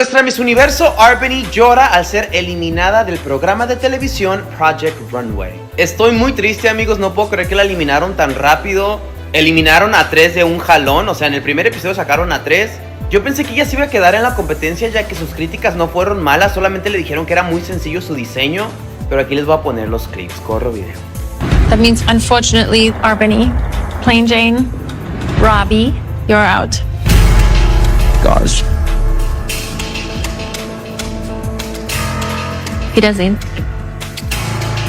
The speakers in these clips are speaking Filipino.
Nuestra Miss Universo Arbany llora al ser eliminada del programa de televisión Project Runway. Estoy muy triste, amigos, no puedo creer que la eliminaron tan rápido. Eliminaron a 3 de un jalón, o sea, en el primer episodio sacaron a 3. Yo pensé que ella se iba a quedar en la competencia ya que sus críticas no fueron malas, solamente le dijeron que era muy sencillo su diseño. Pero aquí les voy a poner los clips, corro video. That means, unfortunately, Arbany, Plain Jane, Robbie, you're out. Gosh. He doesn't.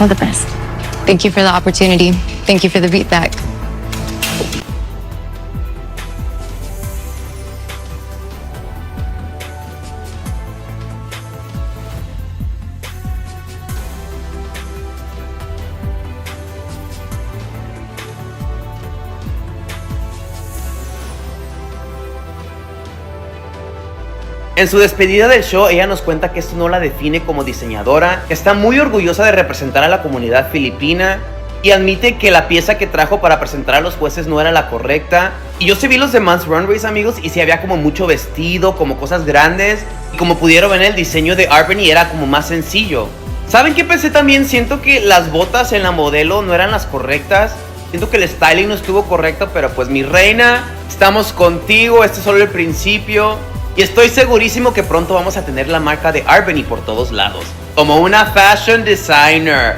All the best. Thank you for the opportunity. Thank you for the feedback. En su despedida del show, ella nos cuenta que esto no la define como diseñadora, que está muy orgullosa de representar a la comunidad filipina y admite que la pieza que trajo para presentar a los jueces no era la correcta. Y yo sí vi los demás runways, amigos, y sí había como mucho vestido, como cosas grandes, y como pudieron ver el diseño de Arbany era como más sencillo. ¿Saben qué pensé también? Siento que las botas en la modelo no eran las correctas. Siento que el styling no estuvo correcto, pero pues mi reina, estamos contigo, este es solo el principio. Y estoy segurísimo que pronto vamos a tener la marca de Arbany por todos lados, como una fashion designer.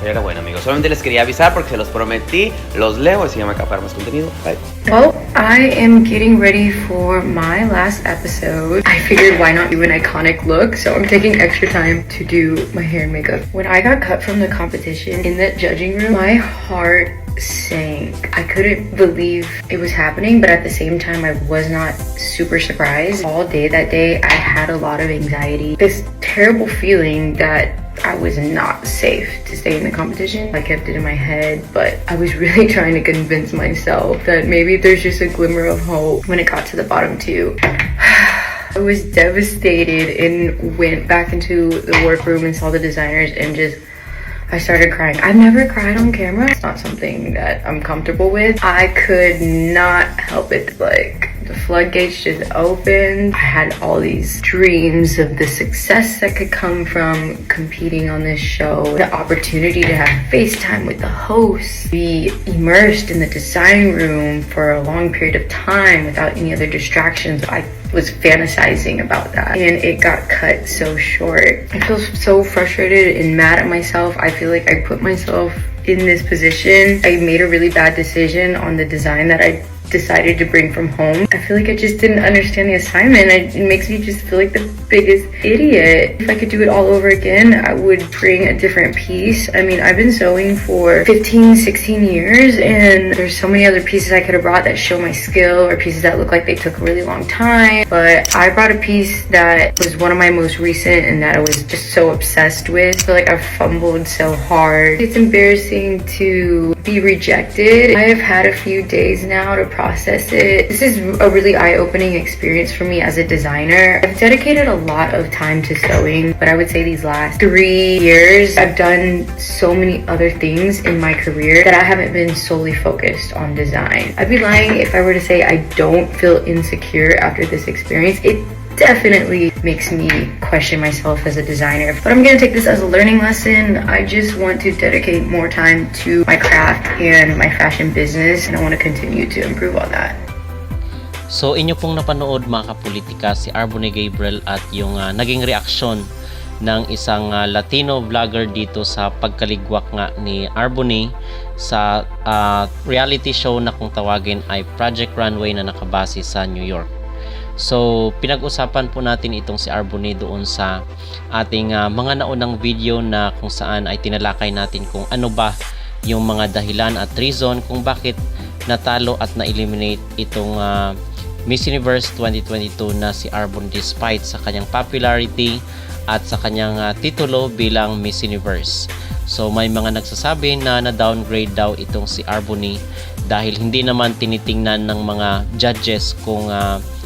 Pero bueno, amigos, solamente les quería avisar porque se los prometí. Los leo, así ya me acá para más contenido. Bye. Well, I am getting ready for my last episode. I figured why not do an iconic look, so I'm taking extra time to do my hair and makeup. When I got cut from the competition in that judging room, my heart sank. I couldn't believe it was happening, but at the same time, I was not super surprised. All day that day, I had a lot of anxiety. This terrible feeling that I was not safe to stay in the competition. I kept it in my head, but I was really trying to convince myself that maybe there's just a glimmer of hope. When it got to the bottom two, I was devastated and went back into the workroom and saw the designers and I started crying. I've never cried on camera. It's not something that I'm comfortable with. I could not help it. Like, the floodgates just opened. I had all these dreams of the success that could come from competing on this show. The opportunity to have FaceTime with the hosts. Be immersed in the design room for a long period of time without any other distractions. I was fantasizing about that and it got cut so short. I feel so frustrated and mad at myself. I feel like I put myself in this position. I made a really bad decision on the design that I decided to bring from home. I feel like I just didn't understand the assignment. It makes me just feel like the biggest idiot. If I could do it all over again, I would bring a different piece. I mean, I've been sewing for 15, 16 years and there's so many other pieces I could have brought that show my skill or pieces that look like they took a really long time. But I brought a piece that was one of my most recent and that I was just so obsessed with. I feel like I fumbled so hard. It's embarrassing to be rejected. I have had a few days now to process it. This is a really eye-opening experience for me as a designer. I've dedicated a lot of time to sewing, but I would say these last 3 years, I've done so many other things in my career that I haven't been solely focused on design. I'd be lying if I were to say I don't feel insecure after this experience. It definitely makes me question myself as a designer, but I'm gonna take this as a learning lesson. I just want to dedicate more time to my craft and my fashion business, and I want to continue to improve on that. So inyo pong napanood mga kapolitika si Arbony Gabriel at yung naging reaksyon ng isang Latino vlogger dito sa pagkaligwak nga ni Arbony sa reality show na kung tawagin ay Project Runway na nakabase sa New York. So, pinag-usapan po natin itong si Arbony doon sa ating mga naunang video na kung saan ay tinalakay natin kung ano ba yung mga dahilan at reason kung bakit natalo at na-eliminate itong Miss Universe 2022 na si Arbony despite sa kanyang popularity at sa kanyang titulo bilang Miss Universe. So, may mga nagsasabi na na-downgrade daw itong si Arbony dahil hindi naman tinitingnan ng mga judges kung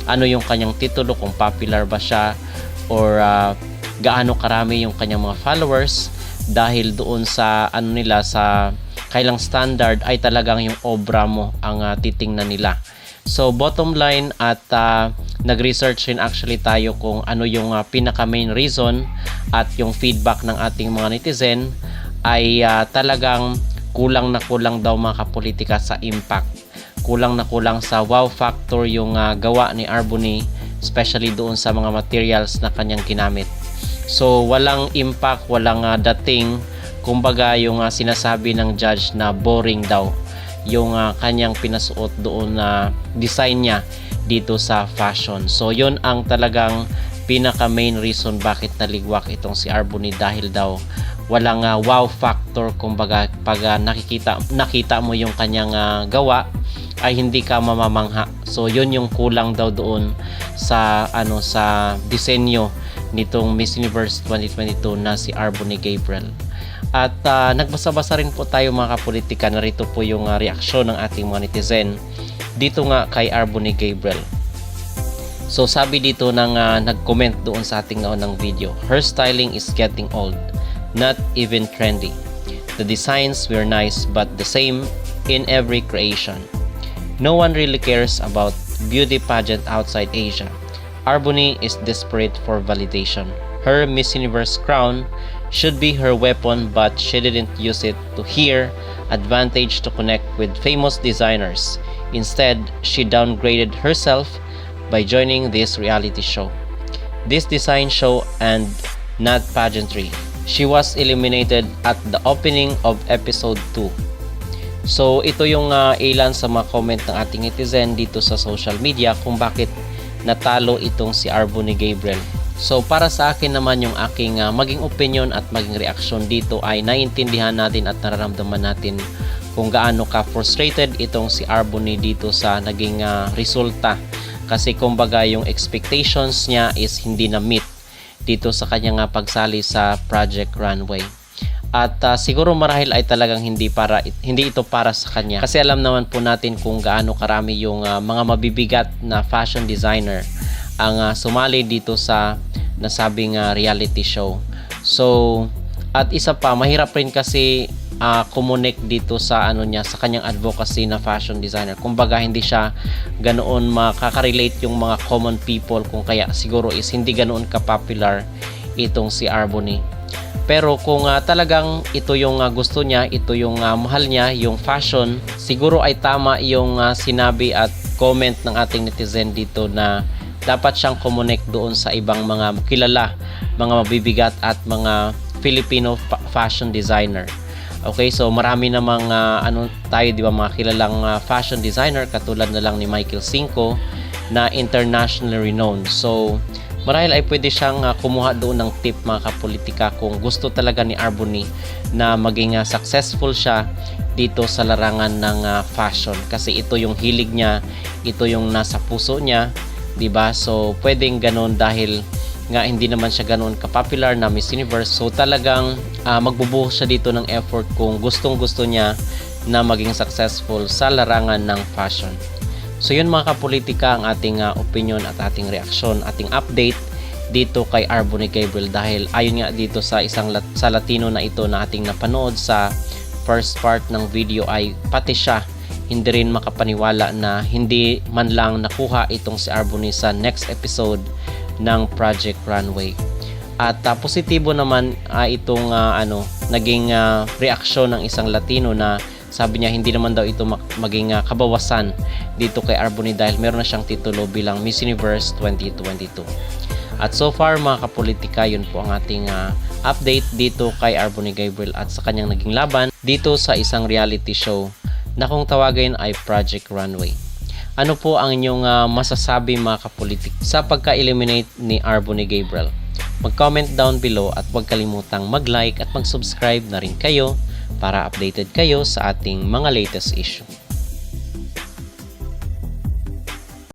ano yung kanyang titulo, kung popular ba siya or gaano karami yung kanyang mga followers, dahil doon sa ano nila sa kailang standard ay talagang yung obra mo ang titingnan nila. So bottom line at nag-research rin actually tayo kung ano yung pinaka main reason at yung feedback ng ating mga netizen ay talagang kulang na kulang daw mga kapolitika sa impact. Kulang na kulang sa wow factor yung gawa ni Arbonne, especially doon sa mga materials na kanyang ginamit. So walang impact, walang dating, kumbaga yung sinasabi ng judge na boring daw yung kanyang pinasuot doon na design niya dito sa fashion. So yun ang talagang pinaka main reason bakit naligwak itong si Arbonne, dahil daw walang wow factor. Kumbaga pag nakita mo yung kanyang gawa ay hindi ka mamamangha. So yun yung kulang daw doon sa sa disenyo nitong Miss Universe 2022 na si Arbonne Gabriel. At nagbasa-basa rin po tayo mga kapolitika. Narito po yung reaksyon ng ating mga netizen dito nga kay Arbonne Gabriel. So sabi dito ng nag-comment doon sa ating naunang video, her styling is getting old, not even trendy. The designs were nice but the same in every creation. No one really cares about beauty pageant outside Asia. Arbonne is desperate for validation. Her Miss Universe crown should be her weapon, but she didn't use it to her advantage to connect with famous designers. Instead, she downgraded herself by joining this reality show. This design show and not pageantry. She was eliminated at the opening of episode 2. So ito yung ilan sa mga comment ng ating netizen dito sa social media kung bakit natalo itong si Arbonne Gabriel. So para sa akin naman, yung aking maging opinion at maging reaksyon dito ay naiintindihan natin at nararamdaman natin kung gaano ka frustrated itong si Arbonne dito sa naging resulta. Kasi kumbaga yung expectations niya is hindi na meet dito sa kanyang pagsali sa Project Runway. At siguro marahil ay talagang hindi ito para sa kanya. Kasi alam naman po natin kung gaano karami yung mga mabibigat na fashion designer ang sumali dito sa nasabing reality show. So at isa pa, mahirap rin kasi connect dito sa sa kanyang advocacy na fashion designer. Kumbaga hindi siya ganoon makaka-relate yung mga common people, kung kaya siguro is hindi ganoon ka-popular itong si Arbonne. Pero kung talagang ito yung gusto niya, ito yung mahal niya, yung fashion, siguro ay tama yung sinabi at comment ng ating netizen dito na dapat siyang connect doon sa ibang mga kilala, mga mabibigat at mga Filipino fashion designer. Okay, so marami namang tayo, di ba, mga kilalang fashion designer katulad na lang ni Michael Cinco na internationally renowned. So marahil ay pwede siyang kumuha doon ng tip mga kapolitika kung gusto talaga ni Arbonne na maging successful siya dito sa larangan ng fashion, kasi ito yung hilig niya, ito yung nasa puso niya, di ba? So pwedeng ganoon dahil nga hindi naman siya ganoon ka-popular na Miss Universe. So talagang magbubuhos siya dito ng effort kung gustong-gusto niya na maging successful sa larangan ng fashion. So yun mga kapolitika ang ating opinion at ating reaksyon, ating update dito kay Arbonne Gabriel, dahil ayon nga dito sa sa Latino na ito na ating napanood sa first part ng video ay pati siya hindi rin makapaniwala na hindi man lang nakuha itong si Arbonne sa next episode ng Project Runway. At positibo naman itong naging reaksyon ng isang Latino na sabi niya hindi naman daw ito maging kabawasan dito kay Arbonne dahil meron na siyang titulo bilang Miss Universe 2022. At so far mga kapolitika, yun po ang ating update dito kay Arbonne Gabriel at sa kanyang naging laban dito sa isang reality show na kung tawagin ay Project Runway. Ano po ang inyong masasabi mga kapolitik sa pagka-eliminate ni Arbonne Gabriel? Mag-comment down below at huwag kalimutang mag-like at mag-subscribe na rin kayo para updated kayo sa ating mga latest issue.